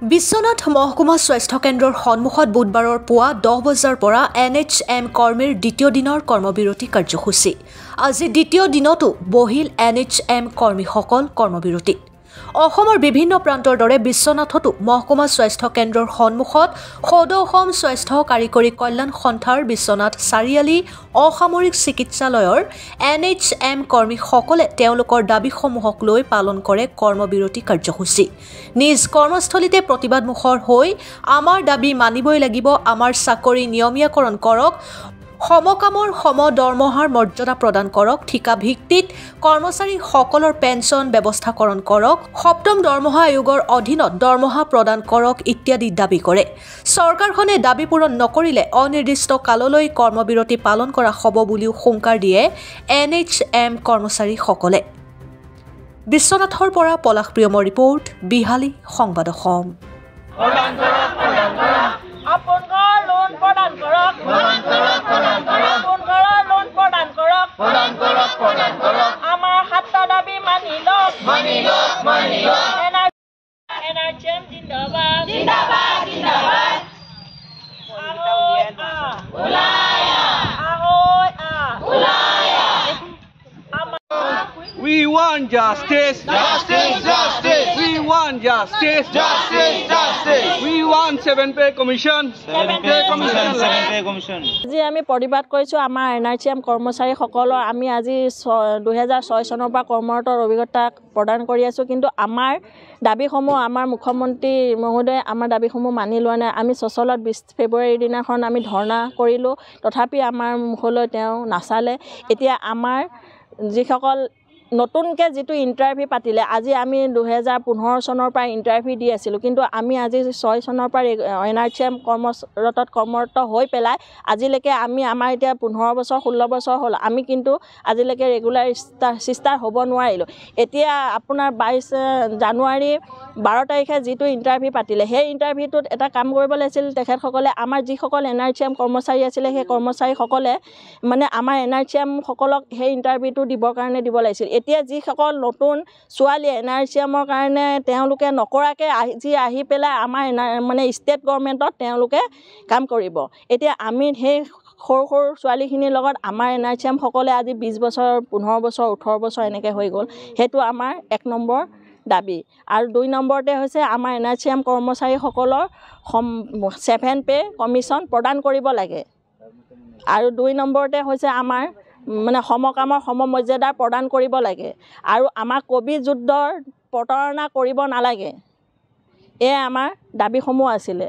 বিশ্বনাথ মহকুমা স্বাস্থ্য কেন্দ্ৰৰ সন্মুখত বুধবাৰৰ পুৱা 10 বজাৰ পৰা NHM কৰ্মীৰ দ্বিতীয় দিনৰ কৰ্মবিৰতি কাৰ্যসূচী। আজি দ্বিতীয় দিনতো বহিল NHM কৰ্মীসকল কৰ্মবিৰতি। অসমৰ বিভিন্ন প্ৰান্তৰ দৰে বিশ্বনাথতো মহকুমা স্বাস্থ্য কেন্দ্ৰৰ সন্মুখত সদৌ অসম স্বাস্থ্য কাৰিকৰী কল্যাণ সন্থাৰ বিশ্বনাথ চাৰিআলি অসামৰিক চিকিৎসালয়ৰ NHM কৰ্মীসকলে তেওঁলোকৰ দাবীসমূহক লৈ পালন কৰে কৰ্মবিৰতি কাৰ্যসূচী। নিজ কৰ্মস্থলীতে প্ৰতিবাদমুখৰ হৈ আমাৰ দাবী মানিবই লাগিব, আমাৰ চাকৰি নিয়মীয়াকৰণ কৰক, সমকামৰ সম দৰমহাৰ মৰ্যাদা প্ৰদান কৰক, ঠিকা ভিত্তিত কৰ্মচাৰীসকলৰ পেঞ্চন ব্যৱস্থাকৰণ কৰক, সপ্তম দৰমহা আয়োগৰ অধীনত দৰমহা প্ৰদান কৰক ইত্যাদি দাবী কৰে। চৰকাৰখনে দাবী পূৰণ নকৰিলে অনিৰ্দিষ্ট কাললৈ কৰ্মবিৰতি পালন কৰা হ'ব বুলিও হুংকাৰ দিয়ে NHM কৰ্মচাৰীসকলে। বিশ্বনাথৰ পৰা পলাশ প্ৰিয়মৰ ৰিপৰ্ট, বিহালী সংবাদ অসম। NHM जिंदाबाद जिंदाबाद जिंदाबाद ahoy ulaya ahoy ulaya We want justice, justice, justice. We want justice, Justice, justice. We want 7-pay commission, 7-pay commission. আজি আমি প্ৰতিবাদ কৰিছো আমাৰ NHM কৰ্মচাৰীসকলৰ। আমি আজি 2006 চনৰ পৰা কৰ্মৰত অভিজ্ঞতা প্ৰদান কৰি আছো, কিন্তু আমাৰ দাবীসমূহ আমাৰ মুখ্যমন্ত্ৰী মহোদয়ে আমাৰ দাবীসমূহ মানি লোৱা নাই। আমি সচলত 20 ফেব্ৰুৱাৰীৰ দিনাখন আমি ধৰ্ণা কৰিলোঁ, তথাপি আমাৰ মুখলৈ তেওঁ নাচালে। এতিয়া আমাৰ যিসকল নতুনকৈ যিটো ইণ্টাৰভিউ পাতিলে, আজি আমি 2015 চনৰ পৰা ইণ্টাৰভিউ দি আছিলোঁ, কিন্তু আমি আজি 6 চনৰ পৰা NHM কৰ্মৰত হৈ পেলাই আজিলৈকে আমাৰ এতিয়া 15 বছৰ 16 বছৰ হ'ল, আমি কিন্তু আজিলৈকে ৰেগুলাৰ ষ্টাৰ হ'ব নোৱাৰিলোঁ। এতিয়া আপোনাৰ 22 জানুৱাৰী 12 তাৰিখে যিটো ইণ্টাৰভিউ পাতিলে, সেই ইণ্টাৰভিউটোত এটা কাম কৰিব লাগিছিল তেখেতসকলে। আমাৰ যিসকল NHM কৰ্মচাৰী আছিলে, সেই কৰ্মচাৰীসকলে মানে আমাৰ NHM সকলক সেই ইণ্টাৰভিউটো দিবৰ কাৰণে দিব লাগিছিল। এতিয়া যিসকল নতুন ছোৱালী NHMৰ কাৰণে তেওঁলোকে নকৰাকৈ আজি আহি পেলাই আমাৰ মানে ষ্টেট গভৰ্ণমেণ্টত তেওঁলোকে কাম কৰিব। এতিয়া আমি সেই সৰু সৰু ছোৱালীখিনিৰ লগত আমাৰ NHM সকলে আজি 20 বছৰ 15 বছৰ 18 বছৰ এনেকৈ হৈ গ'ল। সেইটো আমাৰ 1 নম্বৰ দাবী। আৰু 2 নম্বৰতে হৈছে আমাৰ NHM কৰ্মচাৰীসকলৰ 7-pay কমিশ্যন প্ৰদান কৰিব লাগে। আৰু 2 নম্বৰতে হৈছে আমাৰ মানে সমকামৰ সমমৰ্যাদা প্ৰদান কৰিব লাগে। আৰু আমাক কভিড যুদ্ধৰ প্ৰতাৰণা কৰিব নালাগে। এয়া আমাৰ দাবীসমূহ আছিলে।